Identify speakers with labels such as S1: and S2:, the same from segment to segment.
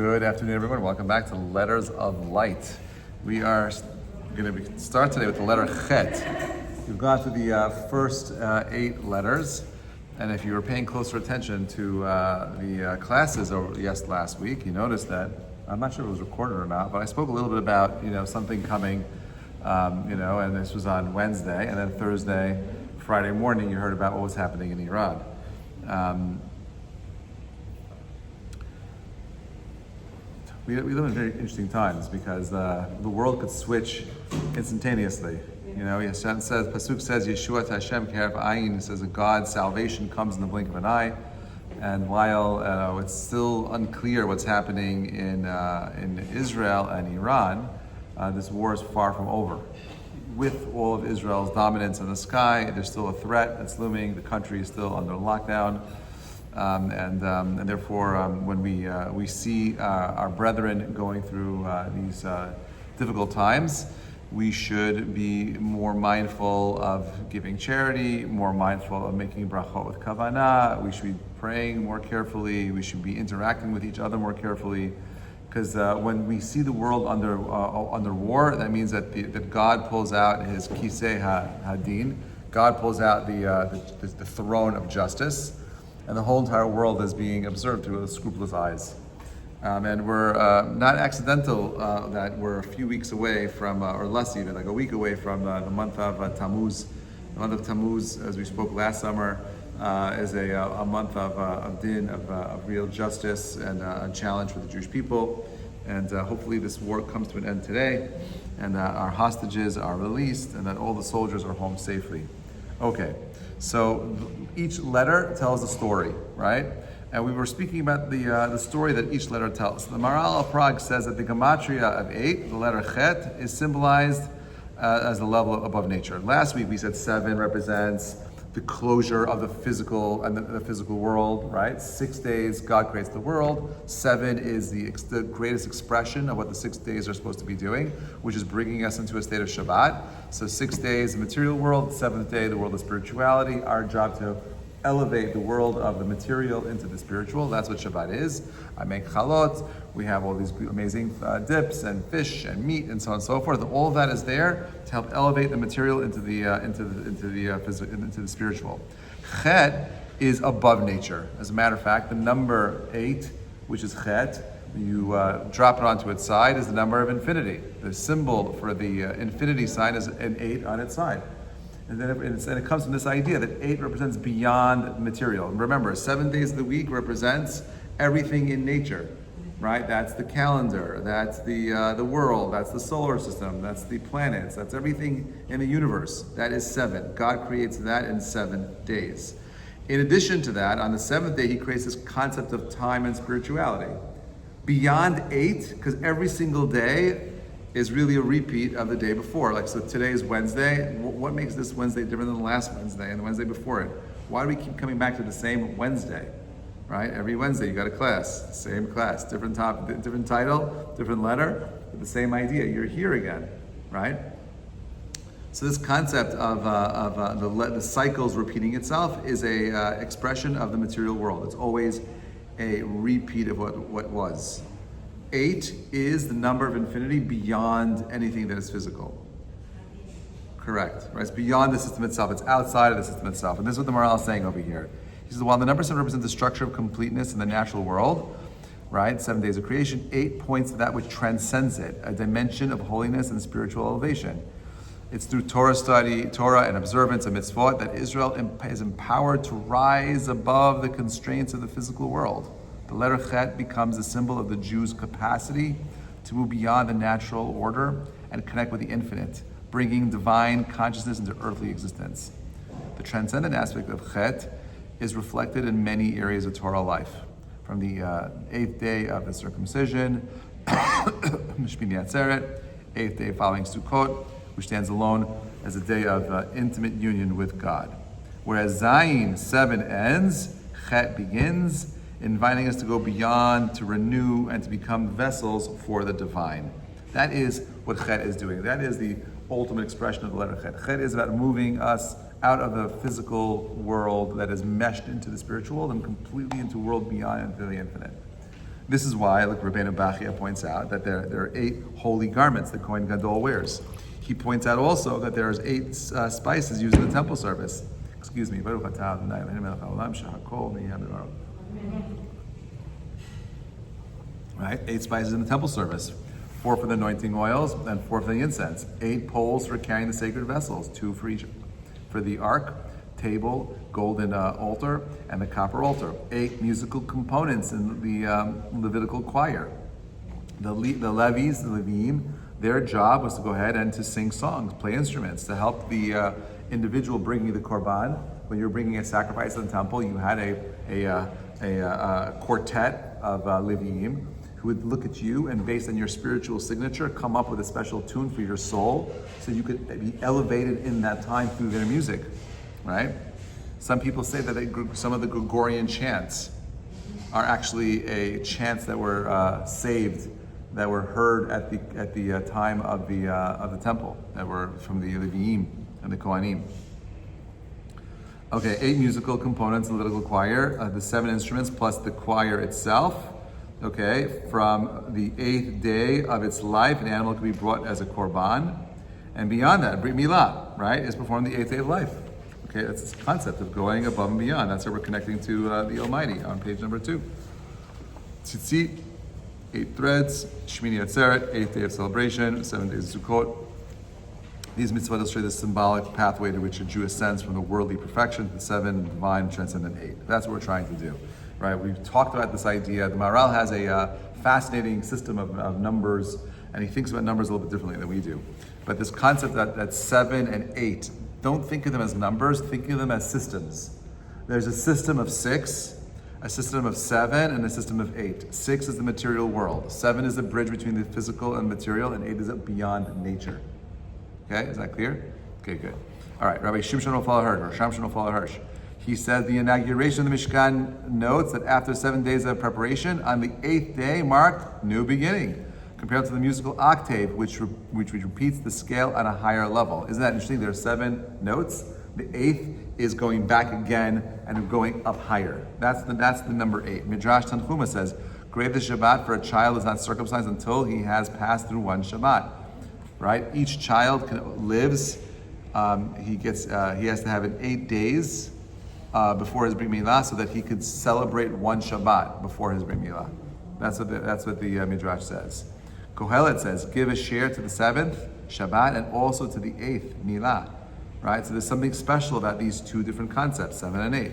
S1: Good afternoon, everyone. Welcome back to Letters of Light. We are going to start today with the letter Chet. We've gone through the first 8 letters, and if you were paying closer attention to the classes last week, you noticed that I'm not sure if it was recorded or not, but I spoke a little bit about something coming, and this was on Wednesday, and then Thursday, Friday morning, you heard about what was happening in Iran. We live in very interesting times because the world could switch instantaneously. Hashem says, Pasuk says, Yeshua Hashem Kerev Ayin, says that God's salvation comes in the blink of an eye. And while it's still unclear what's happening in Israel and Iran, this war is far from over. With all of Israel's dominance in the sky, there's still a threat that's looming. The country is still under lockdown. And therefore, when we see our brethren going through these difficult times, we should be more mindful of giving charity, more mindful of making brachot with kavanah. We should be praying more carefully. We should be interacting with each other more carefully, because when we see the world under war, that means that God pulls out His kisei hadin. God pulls out the throne of justice. And the whole entire world is being observed through scrupulous eyes. And we're not accidental that we're a few weeks away from, or less even, like a week away from the month of Tammuz. The month of Tammuz, as we spoke last summer, is a month of din, of real justice and a challenge for the Jewish people. And hopefully this war comes to an end today, and our hostages are released, and that all the soldiers are home safely. Okay, so each letter tells a story, right? And we were speaking about the story that each letter tells. The Maharal of Prague says that the gematria of 8, the letter Chet, is symbolized as the level above nature. Last week we said 7 represents the closure of the physical and the physical world, right? 6 days God creates the world. 7 is the greatest expression of what the 6 days are supposed to be doing, which is bringing us into a state of Shabbat. So 6 days, the material world. 7th day, the world of spirituality. Our job to elevate the world of the material into the spiritual. That's what Shabbat is. I make chalot. We have all these amazing dips and fish and meat and so on and so forth. All of that is there to help elevate the material into the spiritual. Chet is above nature. As a matter of fact, the number 8, which is Chet, you drop it onto its side, is the number of infinity. The symbol for the infinity sign is an 8 on its side. And then it comes from this idea that 8 represents beyond material. And remember, 7 days of the week represents everything in nature, right? That's the calendar, that's the world, that's the solar system, that's the planets, that's everything in the universe. That is 7. God creates that in 7 days. In addition to that, on the 7th day, He creates this concept of time and spirituality. Beyond 8, because every single day is really a repeat of the day before. Like, so today is Wednesday. What makes this Wednesday different than the last Wednesday and the Wednesday before it? Why do we keep coming back to the same Wednesday, right? Every Wednesday you got a class, same class, different topic, different title, different letter, but the same idea. You're here again, right? So this concept of the cycles repeating itself is a expression of the material world. It's always a repeat of what was. 8 is the number of infinity beyond anything that is physical. Correct, right? It's beyond the system itself. It's outside of the system itself. And this is what the Maharal is saying over here. He says, while the number 7 represents the structure of completeness in the natural world, right? 7 days of creation, 8 points to that which transcends it, a dimension of holiness and spiritual elevation. It's through Torah study, Torah and observance of mitzvot that Israel is empowered to rise above the constraints of the physical world. The letter Chet becomes a symbol of the Jew's capacity to move beyond the natural order and connect with the infinite, bringing divine consciousness into earthly existence. The transcendent aspect of Chet is reflected in many areas of Torah life, from the 8th day of the circumcision, Shmini Atzeret, 8th day following Sukkot, which stands alone as a day of intimate union with God. Whereas Zayin, 7 ends, Chet begins, inviting us to go beyond, to renew, and to become vessels for the divine. That is what Chet is doing. That is the ultimate expression of the letter Chet. Chet is about moving us out of the physical world that is meshed into the spiritual world and completely into a world beyond, into the infinite. This is why, like Rabbeinu Bachia points out, that there are 8 holy garments that Kohen Gadol wears. He points out also that there's 8 spices used in the temple service. Excuse me. Right? 8 spices in the temple service. 4 for the anointing oils and 4 for the incense. 8 poles for carrying the sacred vessels. 2 for each, for the ark, table, golden altar, and the copper altar. 8 musical components in the Levitical choir. The Levies, the Levim, their job was to go ahead and to sing songs, play instruments, to help the individual bringing the korban. When you were bringing a sacrifice in the temple, you had a quartet of Levim who would look at you and, based on your spiritual signature, come up with a special tune for your soul, so you could be elevated in that time through their music, right? Some people say that some of the Gregorian chants are actually chants that were saved, that were heard at the time of the temple, that were from the Leviim and the Kohanim. Okay, 8 musical components in the Levitical choir, the 7 instruments plus the choir itself. Okay, from the 8th day of its life, an animal can be brought as a korban, and beyond that, Brit Milah, right, is performed the 8th day of life. Okay, that's this concept of going above and beyond. That's how we're connecting to the Almighty on page number 2. Tzitzit, 8 threads. Shmini Atzeret, 8th day of celebration. 7 days of Sukkot. These mitzvot illustrate the symbolic pathway to which a Jew ascends from the worldly perfection to the 7 divine transcendent 8. That's what we're trying to do, right? We've talked about this idea. The Maharal has a fascinating system of numbers, and he thinks about numbers a little bit differently than we do. But this concept that 7 and 8, don't think of them as numbers, think of them as systems. There's a system of 6, a system of 7, and a system of 8. 6 is the material world. 7 is the bridge between the physical and material, and 8 is beyond nature. Okay, is that clear? Okay, good. All right, Rabbi Shimshon Ofal Hirsch, or Shamshon Ofal Hirsch. He said the inauguration of the Mishkan notes that after 7 days of preparation, on the 8th day marked new beginning, compared to the musical octave, which repeats the scale at a higher level. Isn't that interesting? There are 7 notes. The 8th is going back again and going up higher. That's the number 8. Midrash Tanchuma says, grave the Shabbat for a child is not circumcised until he has passed through 1 Shabbat. Right? Each child lives. He has to have it 8 days before his Brit Milah, so that he could celebrate 1 Shabbat before his Brit Milah. That's what the Midrash says. Kohelet says, give a share to the 7th Shabbat and also to the 8th Milah. Right? So there's something special about these 2 different concepts, 7 and 8.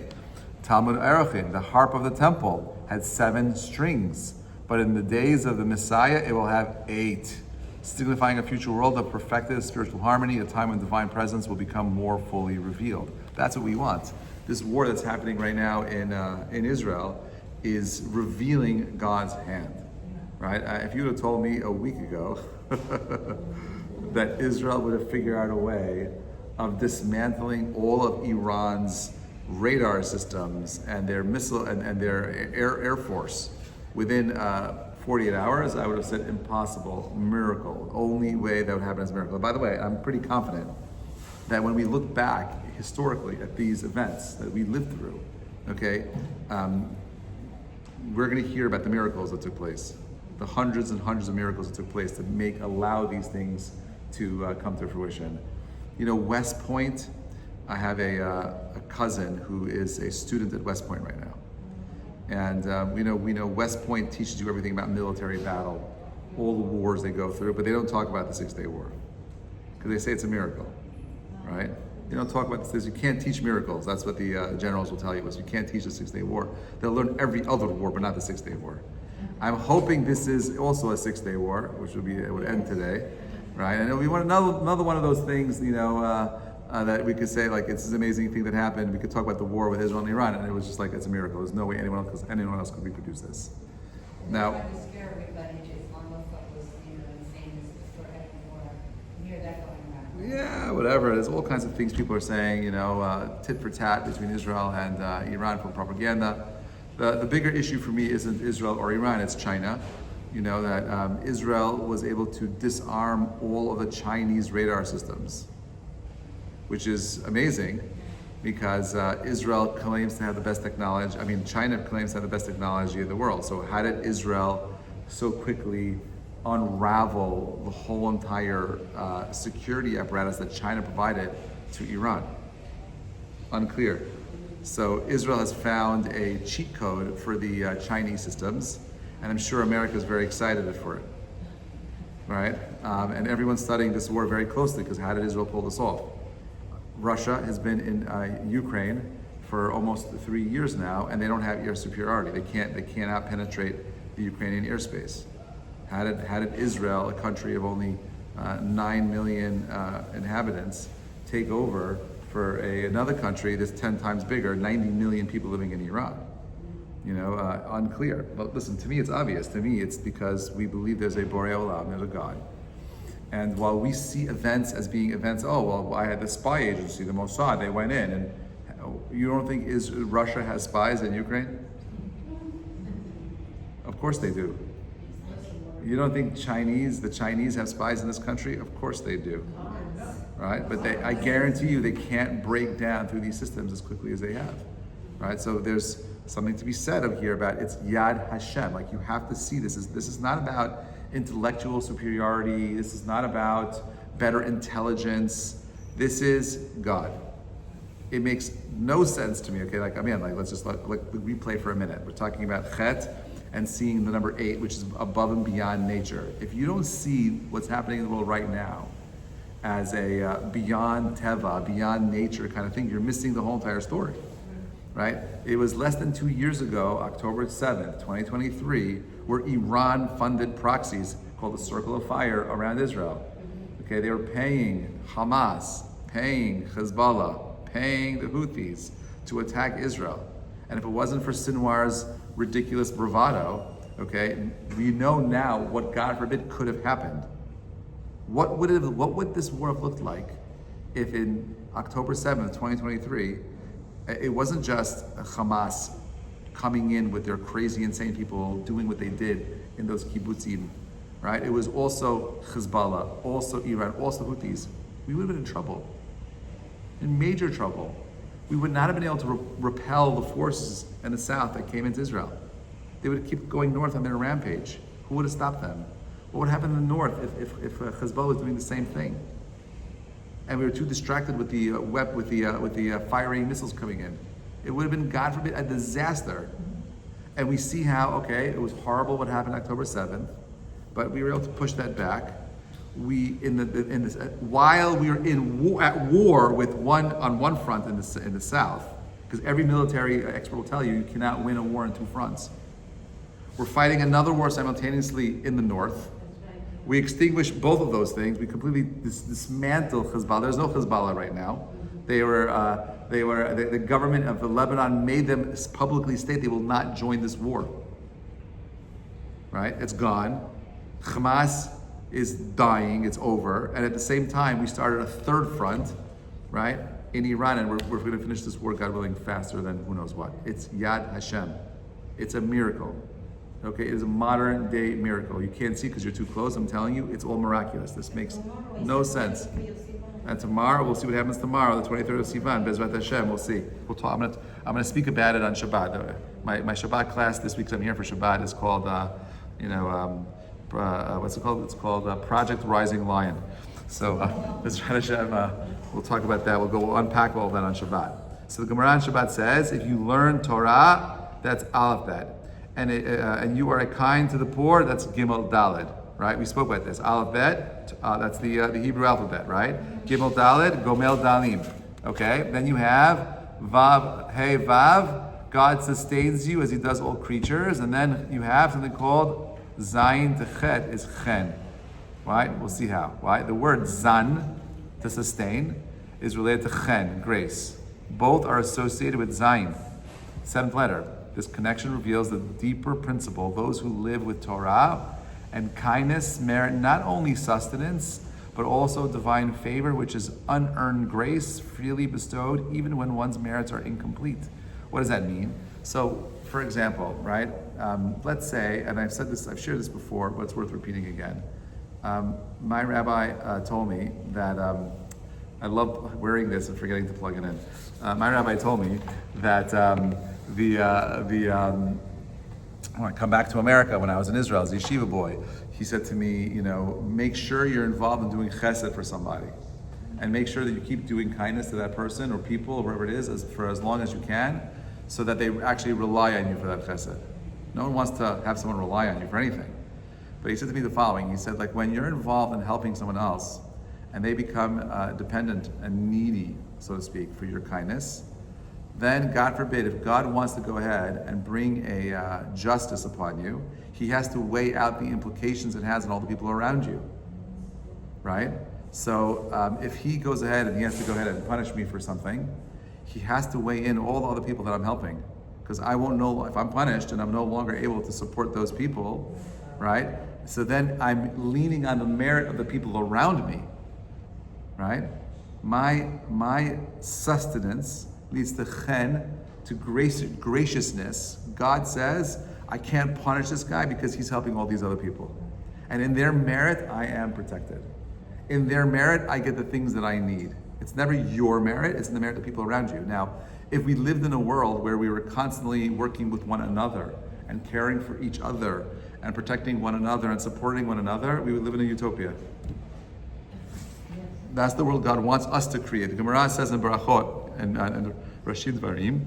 S1: Talmud Erechim, the harp of the temple, had 7 strings, but in the days of the Messiah, it will have 8. Signifying a future world of perfected spiritual harmony, a time when divine presence will become more fully revealed. That's what we want. This war that's happening right now in Israel is revealing God's hand, right? If you would have told me a week ago that Israel would have figured out a way of dismantling all of Iran's radar systems and their missile and their air force within 48 hours, I would have said impossible, miracle. Only way that would happen is a miracle. By the way, I'm pretty confident that when we look back historically at these events that we lived through, okay, we're going to hear about the miracles that took place, the hundreds and hundreds of miracles that took place to allow these things to come to fruition. You know, West Point, I have a cousin who is a student at West Point right now. And we know West Point teaches you everything about military battle, all the wars they go through, but they don't talk about the 6-day war because they say it's a miracle, right? They don't talk about this. You can't teach miracles. That's what the generals will tell you, is you can't teach the 6-day war. They'll learn every other war, but not the 6-day war. I'm hoping this is also a 6-day war, which would end today, right? And we want another one of those things, that we could say, like, it's this amazing thing that happened. We could talk about the war with Israel and Iran, and it was just like, it's a miracle. There's no way anyone else could reproduce this. Now,
S2: trying to scare everybody to Islamophobe was, saying this is for heading war. You hear that going around.
S1: Yeah, whatever. There's all kinds of things people are saying, tit for tat between Israel and Iran for propaganda. The bigger issue for me isn't Israel or Iran, it's China. That Israel was able to disarm all of the Chinese radar systems, which is amazing. because Israel claims to have the best technology. I mean, China claims to have the best technology in the world. So how did Israel so quickly unravel the whole entire security apparatus that China provided to Iran? Unclear. So Israel has found a cheat code for the Chinese systems, and I'm sure America is very excited for it, right? And everyone's studying this war very closely because how did Israel pull this off? Russia has been in Ukraine for almost 3 years now, and they don't have air superiority. They cannot penetrate the Ukrainian airspace. How did Israel, a country of only 9 million inhabitants, take over for another country that's 10 times bigger, 90 million people living in Iran? Unclear. But listen, to me it's obvious. To me it's because we believe there's a Borei Olam, there's a God. And while we see events as being events, I had the spy agency, the Mossad, they went in, and you don't think Russia has spies in Ukraine? Of course they do. You don't think the Chinese have spies in this country? Of course they do. Right? But I guarantee you they can't break down through these systems as quickly as they have. Right? So there's something to be said of here about it's Yad Hashem. Like, you have to see this is not about intellectual superiority. This is not about better intelligence. This is God. It makes no sense to me. Okay, let's just replay for a minute. We're talking about Chet and seeing the number 8, which is above and beyond nature. If you don't see what's happening in the world right now as a beyond teva, beyond nature kind of thing, you're missing the whole entire story, right? It was less than 2 years ago, October 7th, 2023, where Iran funded proxies called the Circle of Fire around Israel. Okay, they were paying Hamas, paying Hezbollah, paying the Houthis to attack Israel. And if it wasn't for Sinwar's ridiculous bravado, okay, we know now what, God forbid, could have happened. What would this war have looked like if in October 7th, 2023, it wasn't just Hamas coming in with their crazy, insane people doing what they did in those kibbutzim, right? It was also Hezbollah, also Iran, also Houthis. We would have been in trouble, in major trouble. We would not have been able to repel the forces in the south that came into Israel. They would keep going north on their rampage. Who would have stopped them? What would happen in the north if Hezbollah was doing the same thing? And we were too distracted with the firing missiles coming in. It would have been, God forbid, a disaster. And we see how, it was horrible what happened October 7th, but we were able to push that back. While we were at war with on one front in the south, because every military expert will tell you cannot win a war on 2 fronts. We're fighting another war simultaneously in the north. We extinguished both of those things. We completely dismantled Hezbollah. There's no Hezbollah right now. The government of Lebanon made them publicly state they will not join this war. Right? It's gone. Hamas is dying. It's over. And at the same time, we started a third front, right, in Iran, and we're going to finish this war, God willing, faster than who knows what. It's Yad Hashem. It's a miracle. Okay, it is a modern day miracle. You can't see because you're too close. I'm telling you, it's all miraculous. This makes no sense. And tomorrow, we'll see what happens tomorrow, the 23rd of Sivan, Bezrat Hashem. We'll see. We'll talk. I'm going to speak about it on Shabbat. My Shabbat class this week, 'cause I'm here for Shabbat, is called, what's it called? It's called Project Rising Lion. So, Bezrat Hashem, we'll talk about that. We'll unpack all of that on Shabbat. So the Gemara on Shabbat says, if you learn Torah, that's Aleph Bet. And you are kind to the poor, that's Gimel Daled, right? We spoke about this. Aleph Bet, that's the Hebrew alphabet, right? Gimel Daled, Gomel Dalim. Okay, then you have Vav, Hey Vav, God sustains you as He does all creatures, and then you have something called Zayin to Chet is Chen, right? We'll see how, right? The word Zan, to sustain, is related to Chen, grace. Both are associated with Zayin, 7th letter. This connection reveals the deeper principle. Those who live with Torah and kindness merit not only sustenance, but also divine favor, which is unearned grace, freely bestowed, even when one's merits are incomplete. What does that mean? So, for example, right? Let's say, and I've shared this before, but it's worth repeating again. My rabbi told me that I love wearing this and forgetting to plug it in. My rabbi told me that when I come back to America, when I was in Israel as a yeshiva boy, he said to me, make sure you're involved in doing chesed for somebody. And make sure that you keep doing kindness to that person or people, or whoever it is, for as long as you can, so that they actually rely on you for that chesed. No one wants to have someone rely on you for anything. But he said to me the following, he said, like when you're involved in helping someone else, and they become dependent and needy, so to speak, for your kindness, then God forbid, if God wants to go ahead and bring a justice upon you, he has to weigh out the implications it has on all the people around you, right? So if he goes ahead and he has to go ahead and punish me for something, he has to weigh in all the other people that I'm helping. Because I won't know, if I'm punished and I'm no longer able to support those people, right? So then I'm leaning on the merit of the people around me, right? My sustenance leads to chen, to graciousness. God says, I can't punish this guy because he's helping all these other people. And in their merit, I am protected. In their merit, I get the things that I need. It's never your merit, it's the merit of the people around you. Now, if we lived in a world where we were constantly working with one another and caring for each other and protecting one another and supporting one another, we would live in a utopia. That's the world God wants us to create. The Gemara says in Barachot and Rashid Varim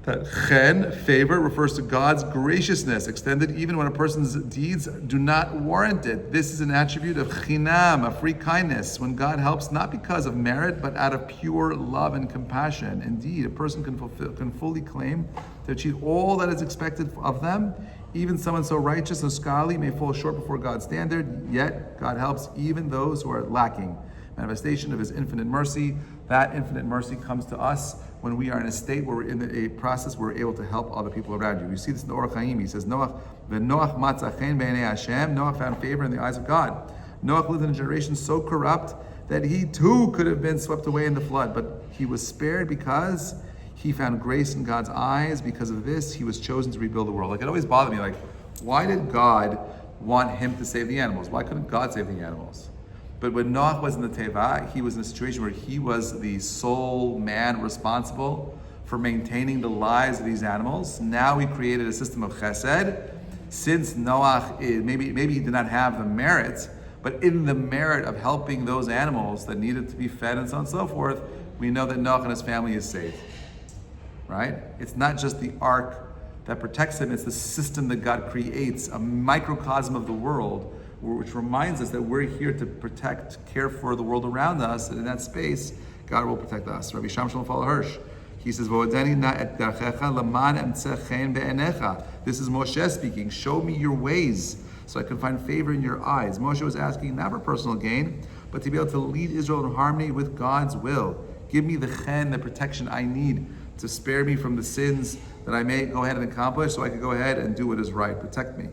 S1: that chen, favor, refers to God's graciousness, extended even when a person's deeds do not warrant it. This is an attribute of chinam, a free kindness, when God helps not because of merit, but out of pure love and compassion. Indeed, a person can fully claim to achieve all that is expected of them. Even someone so righteous and scholarly may fall short before God's standard, yet God helps even those who are lacking. Manifestation of his infinite mercy. That infinite mercy comes to us when we are in a state where we're in a process where we're able to help other people around you. You see this in the Orach Chaim. He says, Noach matza chen b'nei Hashem. Noach found favor in the eyes of God. Noach lived in a generation so corrupt that he too could have been swept away in the flood, but he was spared because he found grace in God's eyes. Because of this, he was chosen to rebuild the world. Like, it always bothered me, like, why did God want him to save the animals? Why couldn't God save the animals? But when Noach was in the Teva, he was in a situation where he was the sole man responsible for maintaining the lives of these animals. Now he created a system of chesed. Since Noach, maybe he did not have the merit, but in the merit of helping those animals that needed to be fed and so on and so forth, we know that Noach and his family is saved. Right? It's not just the ark that protects him, it's the system that God creates, a microcosm of the world, which reminds us that we're here to protect, care for the world around us, and in that space, God will protect us. Rabbi Shamshon Hirsch, he says, this is Moshe speaking, show me your ways so I can find favor in your eyes. Moshe was asking not for personal gain, but to be able to lead Israel in harmony with God's will. Give me the chen, the protection I need to spare me from the sins that I may go ahead and accomplish so I can go ahead and do what is right. Protect me.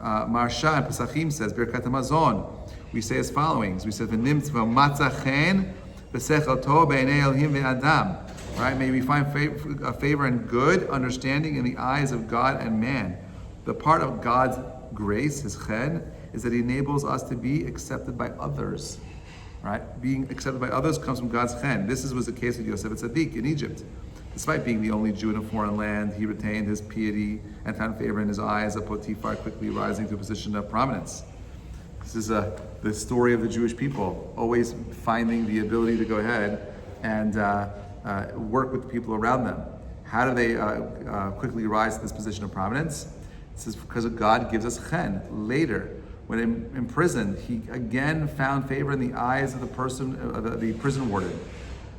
S1: Marsha and Pesachim says, Birkat HaMazon, we say as following. We say, Matza chen b'sechel tov b'nei Elohim ve'adam. Right? May we find favor and good understanding in the eyes of God and man. The part of God's grace, his chen, is that he enables us to be accepted by others. Right? Being accepted by others comes from God's chen. This was the case with Yosef Tzaddik in Egypt. Despite being the only Jew in a foreign land, he retained his piety and found favor in his eyes of Potiphar, quickly rising to a position of prominence. This is the story of the Jewish people, always finding the ability to go ahead and work with the people around them. How do they quickly rise to this position of prominence? This is because God gives us chen. Later, when imprisoned, he again found favor in the eyes of the prison warden.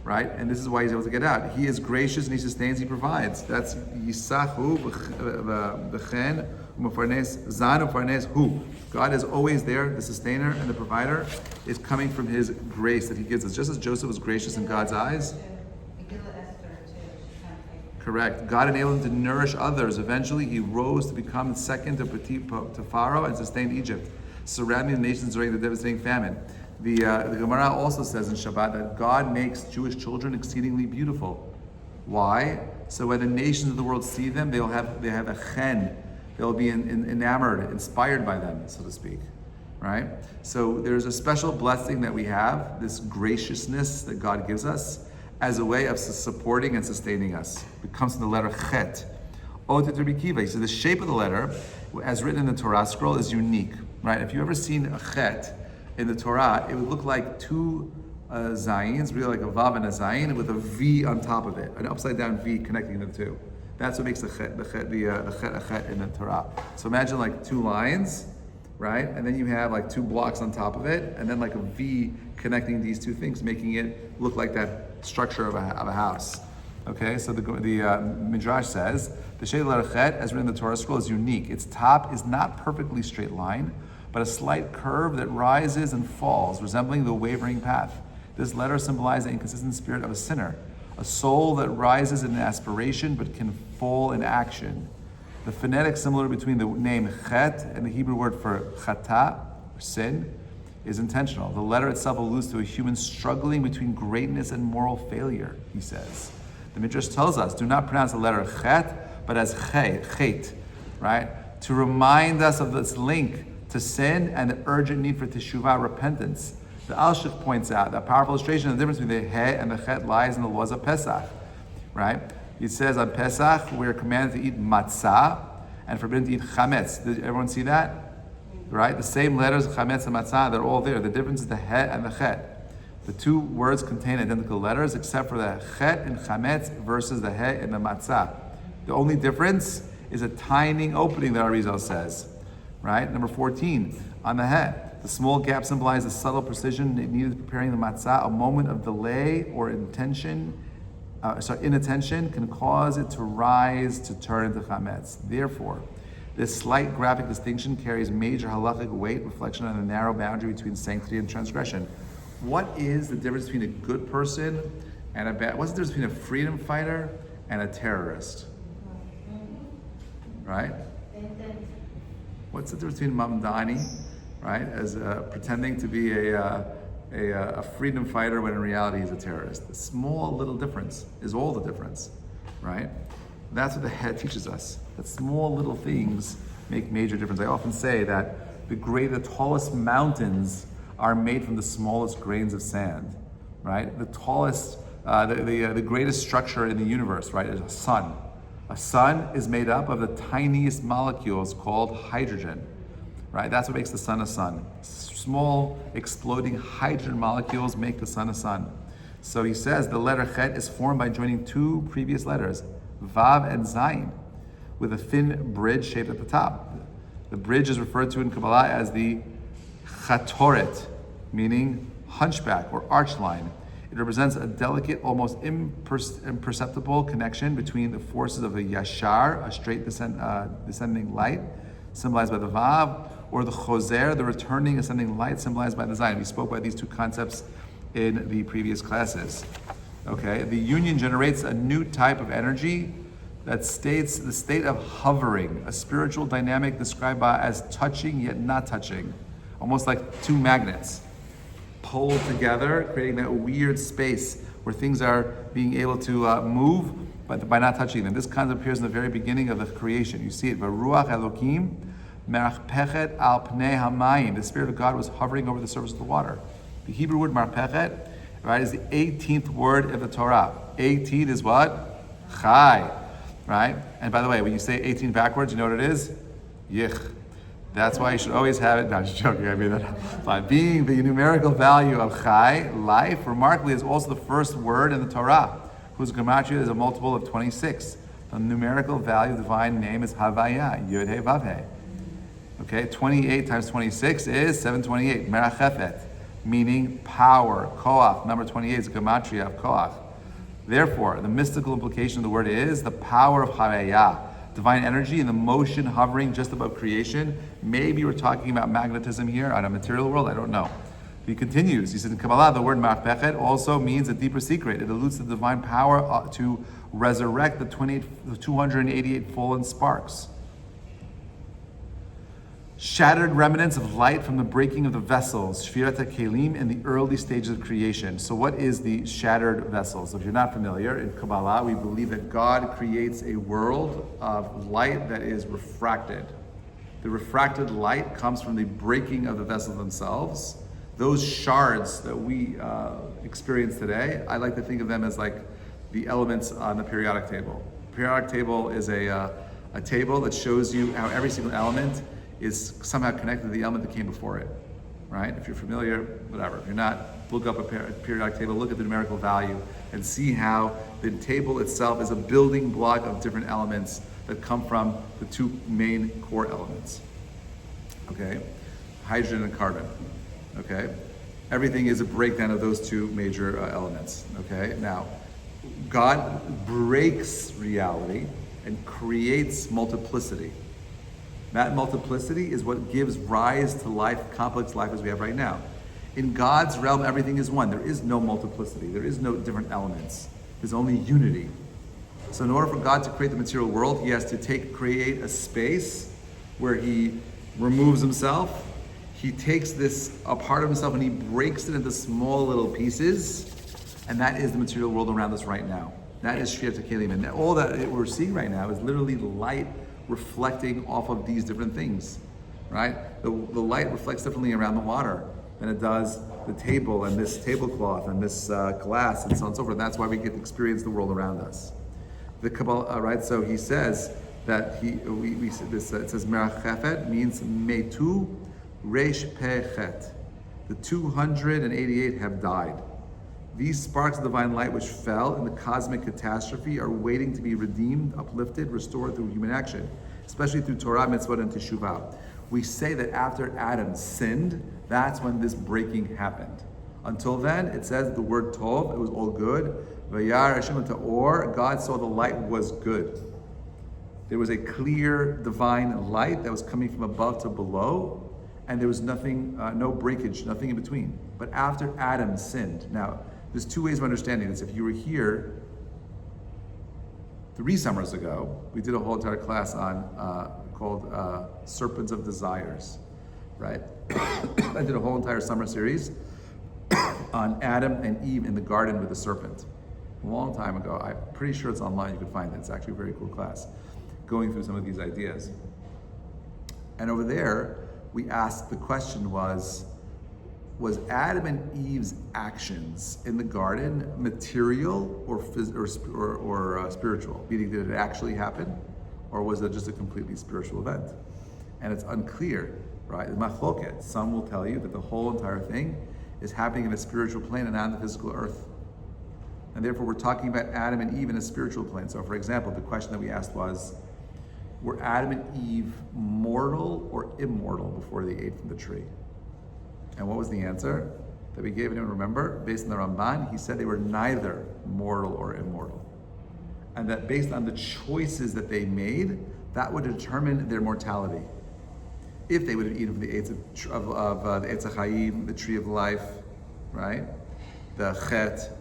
S1: Right? And this is why he's able to get out. He is gracious and he sustains, he provides. That's Yisahu v'chen u'mefarnes zan u'mefarnes hu. God is always there, the sustainer and the provider is coming from his grace that he gives us. Just as Joseph was gracious in God's eyes. Correct. God enabled him to nourish others. Eventually he rose to become second to Pharaoh and sustained Egypt, surrounding the nations during the devastating famine. The Gemara also says in Shabbat that God makes Jewish children exceedingly beautiful. Why? So when the nations of the world see them, they have a chen. They'll be enamored, inspired by them, so to speak. right? So there's a special blessing that we have, this graciousness that God gives us as a way of supporting and sustaining us. It comes from the letter Chet. He says the shape of the letter, as written in the Torah scroll, is unique, right? If you've ever seen a Chet in the Torah, it would look like two zayins, really like a vav and a zayin, with a V on top of it, an upside down V connecting the two. That's what makes the chet a chet in the Torah. So imagine like two lines, right? And then you have like two blocks on top of it, and then like a V connecting these two things, making it look like that structure of a house. Okay, so the Midrash says, the shape of the letter Chet, as written in the Torah scroll, is unique. Its top is not perfectly straight line, but a slight curve that rises and falls, resembling the wavering path. This letter symbolizes the inconsistent spirit of a sinner, a soul that rises in aspiration but can fall in action. The phonetic similarity between the name Chet and the Hebrew word for chata, or sin, is intentional. The letter itself alludes to a human struggling between greatness and moral failure, he says. The Midrash tells us, do not pronounce the letter Chet, but as Chet, right? To remind us of this link to sin and the urgent need for teshuvah, repentance. The Alshich points out that powerful illustration of the difference between the He and the Chet lies in the laws of Pesach, right? It says on Pesach, we are commanded to eat matzah and forbidden to eat chametz. Did everyone see that? Right? The same letters, chametz and matzah, they're all there. The difference is the He and the Chet. The two words contain identical letters except for the Chet in chametz versus the He in the matzah. The only difference is a tiny opening that Arizal says, right? Number 14, on the He. The small gap symbolizes the subtle precision needed preparing the matzah. A moment of delay or inattention can cause it to rise to turn into chametz. Therefore, this slight graphic distinction carries major halachic weight, reflection on the narrow boundary between sanctity and transgression. What is the difference between a good person and a bad? What's the difference between a freedom fighter and a terrorist? Right? What's the difference between Mamdani, right, as pretending to be a freedom fighter when in reality he's a terrorist? The small little difference is all the difference, right? That's what the head teaches us, that small little things make major difference. I often say that the tallest mountains are made from the smallest grains of sand, right? The tallest, the greatest structure in the universe, right, is a sun. A sun is made up of the tiniest molecules called hydrogen, right? That's what makes the sun a sun. Small exploding hydrogen molecules make the sun a sun. So he says the letter Chet is formed by joining two previous letters, Vav and Zayin, with a thin bridge shaped at the top. The bridge is referred to in Kabbalah as the Chatoret, meaning hunchback or arch line. It represents a delicate, almost imperceptible connection between the forces of the Yashar, a straight descending light, symbolized by the Vav, or the Choser, the returning ascending light, symbolized by the Zayin. We spoke about these two concepts in the previous classes. Okay, the union generates a new type of energy that states the state of hovering, a spiritual dynamic described as touching yet not touching, almost like two magnets pulled together, creating that weird space where things are being able to move, but by not touching them. This concept appears in the very beginning of the creation. You see it, V'ruach Elokim merachpechet al pnei hamayim. The Spirit of God was hovering over the surface of the water. The Hebrew word marpechet, right, is the 18th word of the Torah. 18 is what? Chai, right? And by the way, when you say 18 backwards, you know what it is? Yich. That's why you should always have it. No, I'm just joking. I mean that. By being the numerical value of Chai, life, remarkably, is also the first word in the Torah, whose gematria is a multiple of 26. The numerical value of the divine name is Havaya, Yud He Vav He. Okay, 28 times 26 is 728. Merachefet, meaning power, koach. Number 28 is gematria of koach. Therefore, the mystical implication of the word is the power of Havaya, divine energy and the motion hovering just above creation. Maybe we're talking about magnetism here on a material world, I don't know. He continues, he says in Kabbalah, the word marpechet also means a deeper secret. It alludes to the divine power to resurrect the 288 fallen sparks. Shattered remnants of light from the breaking of the vessels, Shvirat HaKelim, in the early stages of creation. So what is the shattered vessels? If you're not familiar, in Kabbalah, we believe that God creates a world of light that is refracted. The refracted light comes from the breaking of the vessels themselves. Those shards that we experience today, I like to think of them as like the elements on the periodic table. Periodic table is a table that shows you how every single element is somehow connected to the element that came before it, right? If you're familiar, whatever. If you're not, look up a periodic table, look at the numerical value, and see how the table itself is a building block of different elements that come from the two main core elements, okay? Hydrogen and carbon, okay? Everything is a breakdown of those two major elements, okay? Now, God breaks reality and creates multiplicity. That multiplicity is what gives rise to life, complex life as we have right now. In God's realm, everything is one. There is no multiplicity. There is no different elements. There's only unity. So in order for God to create the material world, he has to create a space where he removes himself. He takes a part of himself and he breaks it into small little pieces. And that is the material world around us right now. That is Shviat HaKelim. And all that we're seeing right now is literally light reflecting off of these different things, right? The light reflects differently around the water than it does the table and this tablecloth and this glass and so on and so forth. That's why we get to experience the world around us. The Kabbalah, right? So he says that it says Merachefet means Metu Resh Pechet. The 288 have died. These sparks of divine light which fell in the cosmic catastrophe are waiting to be redeemed, uplifted, restored through human action, especially through Torah, Mitzvot, and Teshuvah. We say that after Adam sinned, that's when this breaking happened. Until then, it says the word Tov, it was all good. Vayar Hashem Ta'or, God saw the light was good. There was a clear divine light that was coming from above to below, and there was nothing, no breakage, nothing in between. But after Adam sinned, now, there's two ways of understanding this. If you were here 3 summers ago, we did a whole entire class on called Serpents of Desires, right? I did a whole entire summer series on Adam and Eve in the garden with the serpent. A long time ago. I'm pretty sure it's online. You can find it. It's actually a very cool class, going through some of these ideas. And over there, we asked, the question was Adam and Eve's actions in the garden material or spiritual? Meaning, did it actually happen, or was it just a completely spiritual event? And it's unclear, right? The machloket. Some will tell you that the whole entire thing is happening in a spiritual plane and not in the physical earth. And therefore, we're talking about Adam and Eve in a spiritual plane. So, for example, the question that we asked was, were Adam and Eve mortal or immortal before they ate from the tree? And what was the answer that we gave anyone? Remember, based on the Ramban, he said they were neither mortal or immortal. And that based on the choices that they made, that would determine their mortality. If they would have eaten from the Eitz of the Eitz HaChaim, the tree of life, right? The Chet,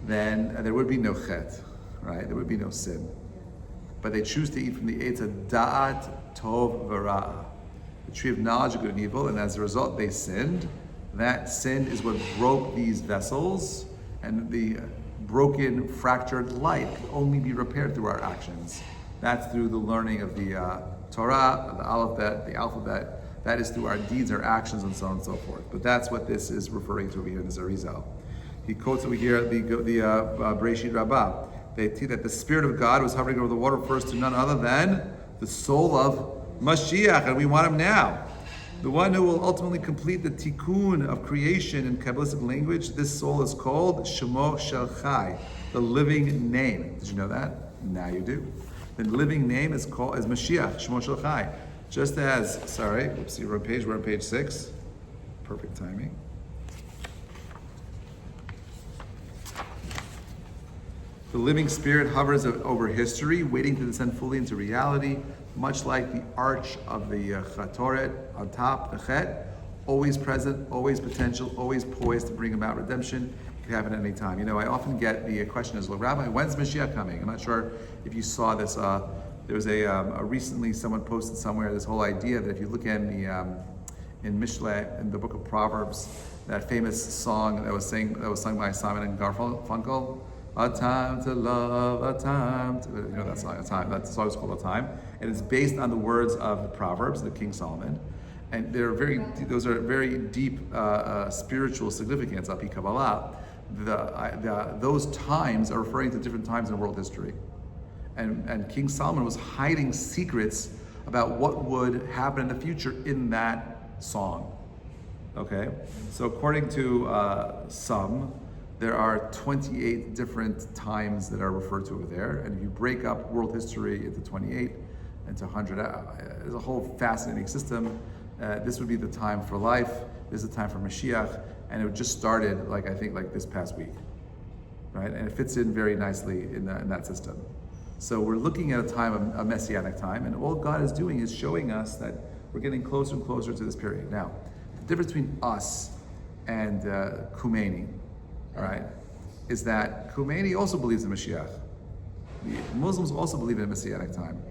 S1: then there would be no Chet, right? There would be no sin. But they choose to eat from the Eitz of Da'at Tov V'Ra'ah, the tree of knowledge of good and evil, and as a result they sinned. That sin is what broke these vessels, and the broken, fractured light can only be repaired through our actions. That's through the learning of the Torah, the alphabet. That is through our deeds, our actions, and so on and so forth. But that's what this is referring to over here in the Arizal. He quotes over here the Bereshit Rabbah. They teach that the Spirit of God was hovering over the water refers to none other than the soul of Mashiach, and we want him now. The one who will ultimately complete the tikkun of creation in Kabbalistic language. This soul is called Shemo Shel Chai, the living name. Did you know that? Now you do. The living name is called as Mashiach, Shemo Shel Chai. Just as, we're on page 6. Perfect timing. The living spirit hovers over history, waiting to descend fully into reality, much like the arch of the Chatoret on top, the Chet, always present, always potential, always poised to bring about redemption. It can happen at any time. You know, I often get the question is, well, Rabbi, when's Mashiach coming? I'm not sure if you saw this. There was recently someone posted somewhere this whole idea that if you look in Mishle, in the book of Proverbs, that famous song that was sung by Simon and Garfunkel, "A time to love, a time to," you know that song, "A Time." That song is called "A Time." and it's based on the words of the Proverbs, the King Solomon, and those are very deep spiritual significance of Kabbalah. Those times are referring to different times in world history, and King Solomon was hiding secrets about what would happen in the future in that song. Okay, so according to some, there are 28 different times that are referred to over there, and if you break up world history into 28, into 100, there's a whole fascinating system. This would be the time for life. This is the time for Mashiach, and it just started, I think this past week, right? And it fits in very nicely in that system. So we're looking at a messianic time, and all God is doing is showing us that we're getting closer and closer to this period. Now, the difference between us and Khomeini, all right, is that Khomeini also believes in Mashiach. The Muslims also believe in a messianic time,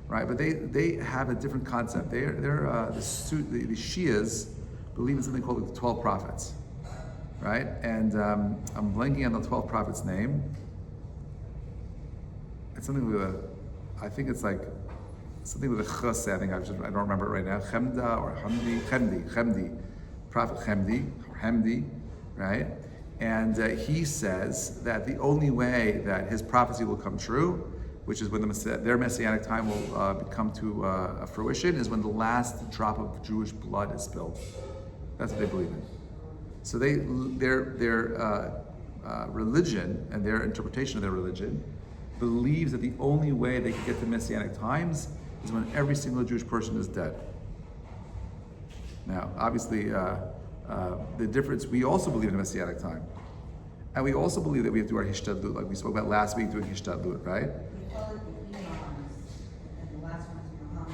S1: right? But they have a different concept. The Shias believe in something called the 12 prophets, right? And I'm blanking on the 12 prophets' name. It's something with something with a chus. I don't remember it right now. Chemda or Chemdi, Prophet Chemdi, right? And he says that the only way that his prophecy will come true, which is when their messianic time will come to fruition, is when the last drop of Jewish blood is spilled. That's what they believe in. So their religion and their interpretation of their religion believes that the only way they can get to messianic times is when every single Jewish person is dead. Now, obviously, the difference, we also believe in a messianic time. And we also believe that we have to do our hishtadlut, like we spoke about last week, doing hishtadlut, right?
S2: We call it the imams, and the last one is Muhammad.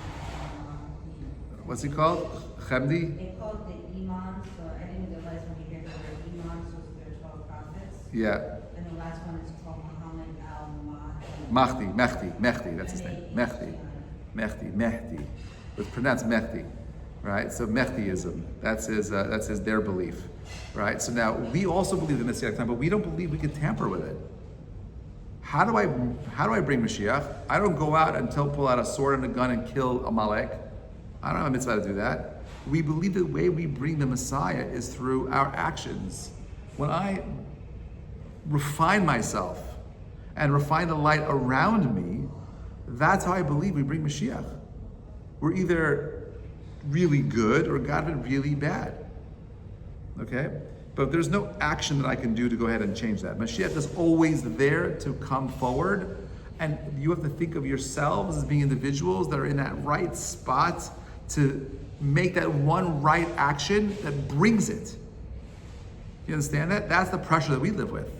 S1: What's he called? Chemdi?
S2: They call it the imams, so I didn't realize when you hear the word imams, those are their 12 prophets.
S1: Yeah.
S2: And the last one is called Muhammad
S1: Mehdi, that's his name. Mehdi. It's pronounced Mehdi, right? So Mehdiism, that's their belief, right? So now we also believe in the Messianic time, but we don't believe we can tamper with it. How do I bring Mashiach? I don't go out and pull out a sword and a gun and kill Amalek. I don't have a mitzvah to do that. We believe the way we bring the Messiah is through our actions. When I refine myself and refine the light around me, that's how I believe we bring Mashiach. We're either really good or God forbid really bad. Okay? But there's no action that I can do to go ahead and change that. Mashiach is always there to come forward, and you have to think of yourselves as being individuals that are in that right spot to make that one right action that brings it. You understand that? That's the pressure that we live with.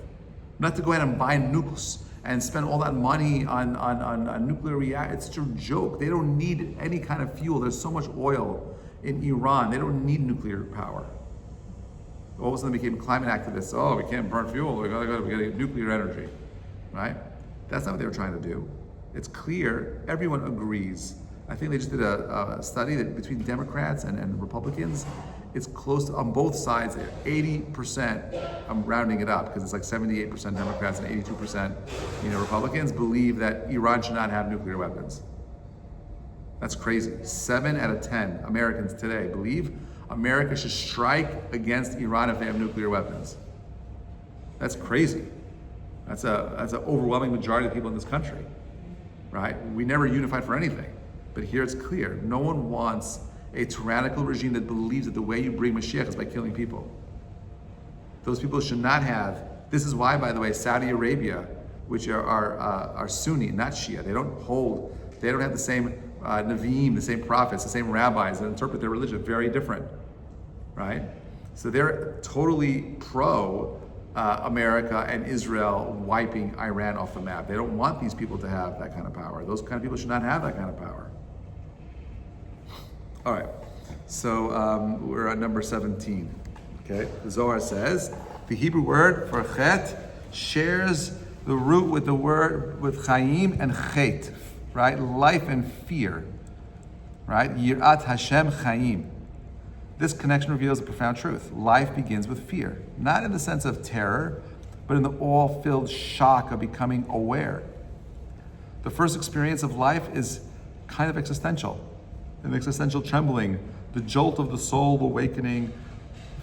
S1: Not to go ahead and buy nukes and spend all that money on nuclear reactors. It's a joke. They don't need any kind of fuel. There's so much oil in Iran. They don't need nuclear power. All of a sudden they became climate activists. Oh, we can't burn fuel. We gotta get nuclear energy, right? That's not what they were trying to do. It's clear. Everyone agrees. I think they just did a study that between Democrats and Republicans, it's close to, on both sides, 80%, I'm rounding it up because it's like 78% Democrats and 82% Republicans believe that Iran should not have nuclear weapons. That's crazy. 7 out of 10 Americans today believe America should strike against Iran if they have nuclear weapons. That's crazy. That's an overwhelming majority of people in this country, right? We never unified for anything. But here it's clear, no one wants a tyrannical regime that believes that the way you bring Mashiach is by killing people. Those people should not have. This is why, by the way, Saudi Arabia, which are Sunni, not Shia, they don't have the same Nevi'im, the same prophets, the same rabbis that interpret their religion. Very different, right? So they're totally pro America and Israel wiping Iran off the map. They don't want these people to have that kind of power. Those kind of people should not have that kind of power. All right, so we're at number 17. Okay, the Zohar says the Hebrew word for Chet shares the root with the word with Chaim and Chet, right? Life and fear, right? Yirat Hashem Chaim. This connection reveals a profound truth. Life begins with fear, not in the sense of terror, but in the awe-filled shock of becoming aware. The first experience of life is kind of existential, an existential trembling, the jolt of the soul awakening,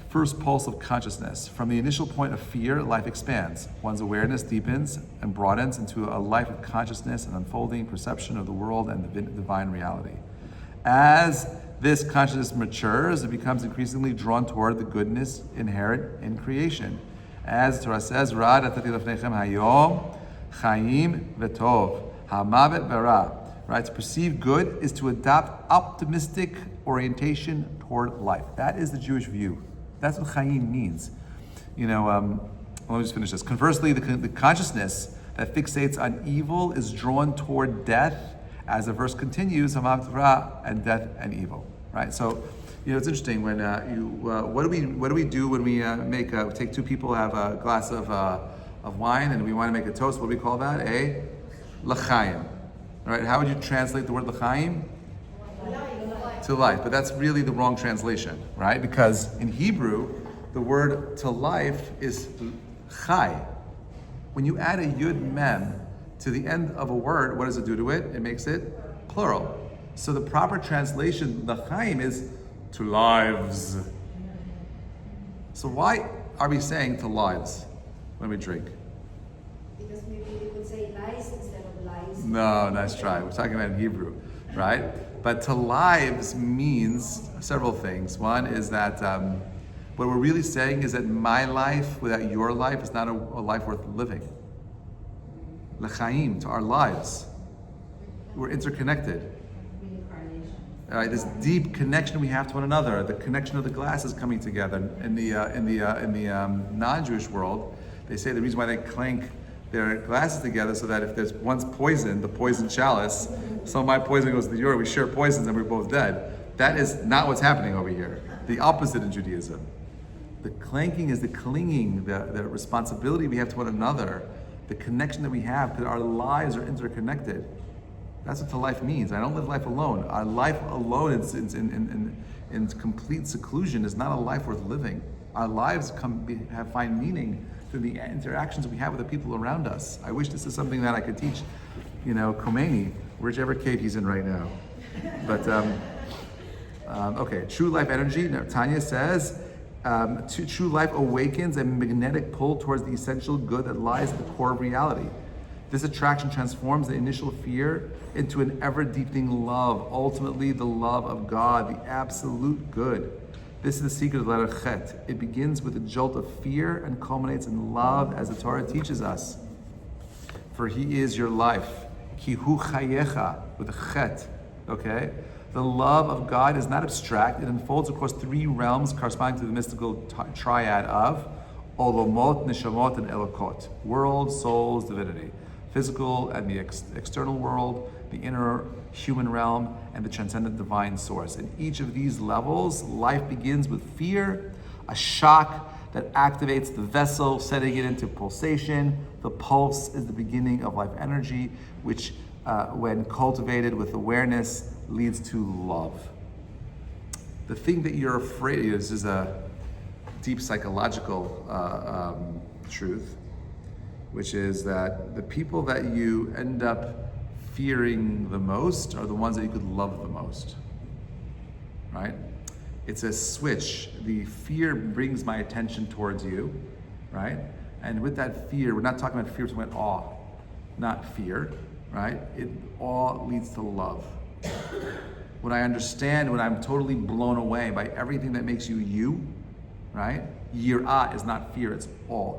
S1: first pulse of consciousness. From the initial point of fear, life expands. One's awareness deepens and broadens into a life of consciousness and unfolding perception of the world and the divine reality. As this consciousness matures, it becomes increasingly drawn toward the goodness inherent in creation. As Torah says, Ra natati lefnechem hayom chayim v'tov hamavet v'ra. Right? To perceive good is to adopt optimistic orientation toward life. That is the Jewish view. That's what chayim means. Let me just finish this. Conversely, the consciousness that fixates on evil is drawn toward death, as the verse continues, hamavet v'ra, and death and evil. Right? So, it's interesting when what do we do when we take two people, have a glass of wine, and we want to make a toast? What do we call that? A l'chaim. All right? How would you translate the word l'chaim? To life. But that's really the wrong translation, right? Because in Hebrew, the word to life is chai. When you add a yud mem to the end of a word, what does it do to it? It makes it plural. So the proper translation, l'chaim, is to lives. So why are we saying to lives when we drink?
S3: Because maybe we would say lies instead of lies.
S1: No, nice try. We're talking about in Hebrew, right? But to lives means several things. One is that what we're really saying is that my life without your life is not a life worth living. L'chaim, to our lives. We're interconnected. All right, this deep connection we have to one another, the connection of the glasses coming together. In the non-Jewish world, they say the reason why they clank their glasses together so that if there's one's poison, the poison chalice, some of my poison goes to yours, we share poisons and we're both dead. That is not what's happening over here. The opposite in Judaism. The clanking is the clinging, the responsibility we have to one another, the connection that we have, because our lives are interconnected. That's what to life means. I don't live life alone. Our life alone in complete seclusion is not a life worth living. Our lives find meaning through the interactions we have with the people around us. I wish this is something that I could teach, Khomeini, whichever cave he's in right now. But, okay, true life energy. Now, Tanya says, true life awakens a magnetic pull towards the essential good that lies at the core of reality. This attraction transforms the initial fear into an ever-deepening love, ultimately the love of God, the absolute good. This is the secret of the letter Chet. It begins with a jolt of fear and culminates in love, as the Torah teaches us. For He is your life. Ki hu chayecha, with a Chet, okay? The love of God is not abstract. It unfolds across three realms corresponding to the mystical triad of Olomot, Neshamot, and Elokot. World, souls, divinity. Physical and the external world, the inner human realm, and the transcendent divine source. In each of these levels, life begins with fear, a shock that activates the vessel, setting it into pulsation. The pulse is the beginning of life energy, which, when cultivated with awareness, leads to love. The thing that you're afraid of, this is a deep psychological truth, which is that the people that you end up fearing the most are the ones that you could love the most, right? It's a switch. The fear brings my attention towards you, right? And with that fear, we're not talking about fear, we're talking about awe, not fear, right? Awe leads to love. When I understand, when I'm totally blown away by everything that makes you you, right? Yirah is not fear, it's awe.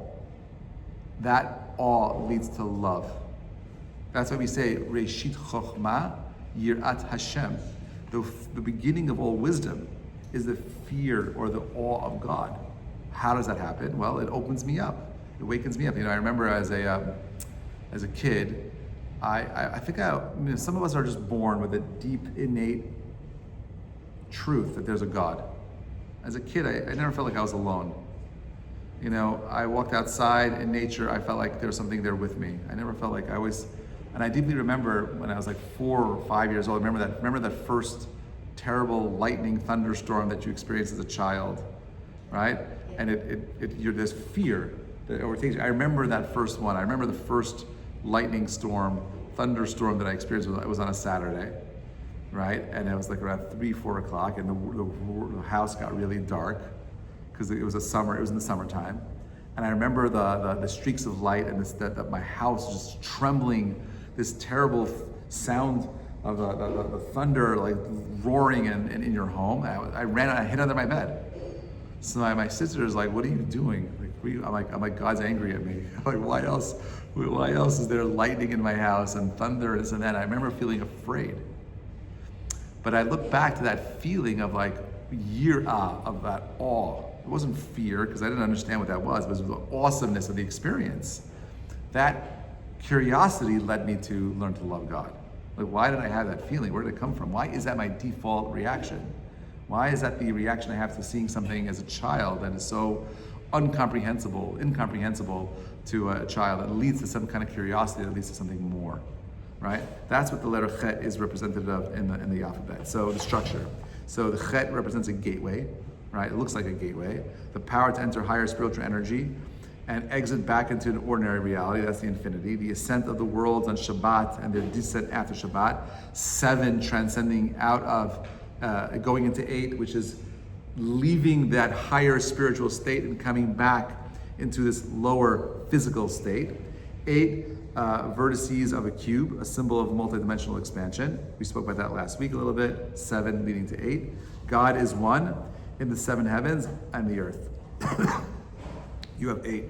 S1: That awe leads to love. That's why we say, Reshit Chochmah Yirat Hashem. The beginning of all wisdom is the fear or the awe of God. How does that happen? Well, it opens me up. It wakens me up. I remember as a kid, I think some of us are just born with a deep, innate truth that there's a God. As a kid, I never felt like I was alone. I walked outside in nature, I felt like there was something there with me. I never felt like I was, and I deeply remember when I was like 4 or 5 years old, remember that first terrible lightning thunderstorm that you experienced as a child, right? And you're this fear that overtakes you. I remember that first one. I remember the first lightning storm, thunderstorm that I experienced. It was on a Saturday. right? And it was like around 3-4 o'clock, and the house got really dark because it was in the summertime. And I remember the streaks of light and that my house just trembling, this terrible sound of the thunder like roaring in your home. I ran out, I hid under my bed. So my sister's like, "What are you doing?" I'm like, "God's angry at me." I'm like, why else is there lightning in my house and thunder and this and that? I remember feeling afraid. But I look back to that feeling of like of that awe. It wasn't fear, because I didn't understand what that was, but it was the awesomeness of the experience. That curiosity led me to learn to love God. Like, why did I have that feeling? Where did it come from? Why is that my default reaction? Why is that the reaction I have to seeing something as a child that is so incomprehensible to a child, that leads to some kind of curiosity that leads to something more, right? That's what the letter Chet is representative of in the alphabet. So the structure. So the Chet represents a gateway, right? It looks like a gateway. The power to enter higher spiritual energy and exit back into an ordinary reality. That's the infinity. The ascent of the worlds on Shabbat and their descent after Shabbat. 7 transcending out of, going into 8, which is leaving that higher spiritual state and coming back into this lower physical state. 8 vertices of a cube, a symbol of multidimensional expansion. We spoke about that last week a little bit. 7 leading to 8. God is one in the 7 heavens and the earth. You have 8.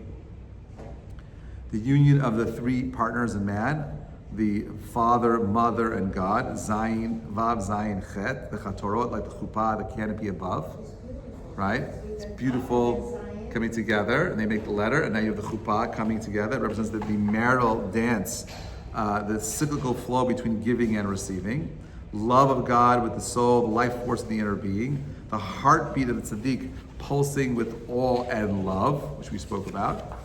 S1: The union of the 3 partners in man, the Father, Mother, and God, Zayin, Vav, Zayin, Chet, the Chatorot, like the chuppah, the canopy above, right? It's beautiful coming together, and they make the letter, and now you have the chuppah coming together. It represents the marital dance, the cyclical flow between giving and receiving. Love of God with the soul, the life force of the inner being, the heartbeat of the tzaddik pulsing with awe and love, which we spoke about.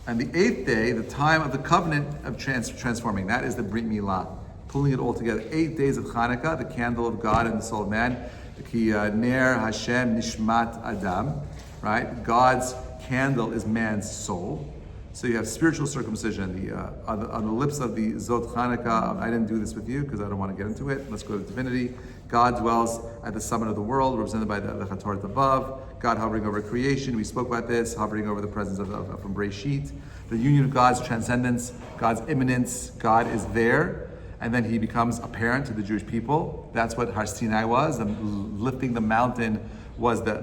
S1: And the 8th day, the time of the covenant of transforming, that is the Brit Milah, pulling it all together. 8 days of Hanukkah, the candle of God and the soul of man, the Ki Ner Hashem Nishmat Adam, right? God's candle is man's soul. So you have spiritual circumcision, on the lips of the Zot Hanukkah. I didn't do this with you because I don't want to get into it. Let's go to divinity. God dwells at the summit of the world, represented by the Chatoret above. God hovering over creation. We spoke about this, hovering over the presence from Breshit. The union of God's transcendence, God's immanence. God is there, and then He becomes apparent to the Jewish people. That's what Har Sinai was. And lifting the mountain was that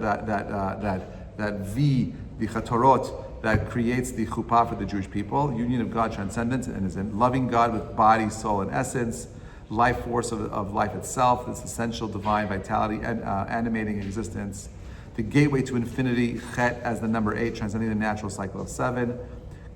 S1: V, the Chatorot, that creates the chuppah for the Jewish people. Union of God, transcendence, and is in loving God with body, soul, and essence. Life force of life itself, this essential divine vitality and animating existence. The gateway to infinity, Chet, as the number 8, transcending the natural cycle of 7.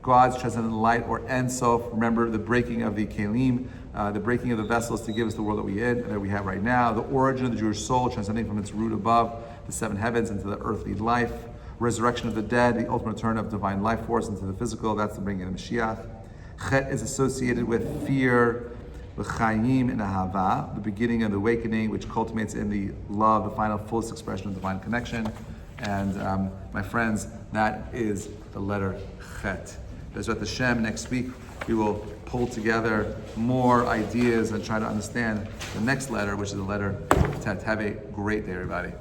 S1: God's transcendent light, or Ein Sof. Remember the breaking of the kelim, the breaking of the vessels to give us the world that we have right now. The origin of the Jewish soul, transcending from its root above the 7 heavens into the earthly life. Resurrection of the dead, the ultimate return of divine life force into the physical. That's the bringing of Mashiach. Chet is associated with fear, l'chaim and ahava, the beginning of the awakening, which culminates in the love, the final fullest expression of divine connection. And my friends, that is the letter Chet. Bezrat Hashem, next week we will pull together more ideas and try to understand the next letter, which is the letter Tet. Have a great day, everybody.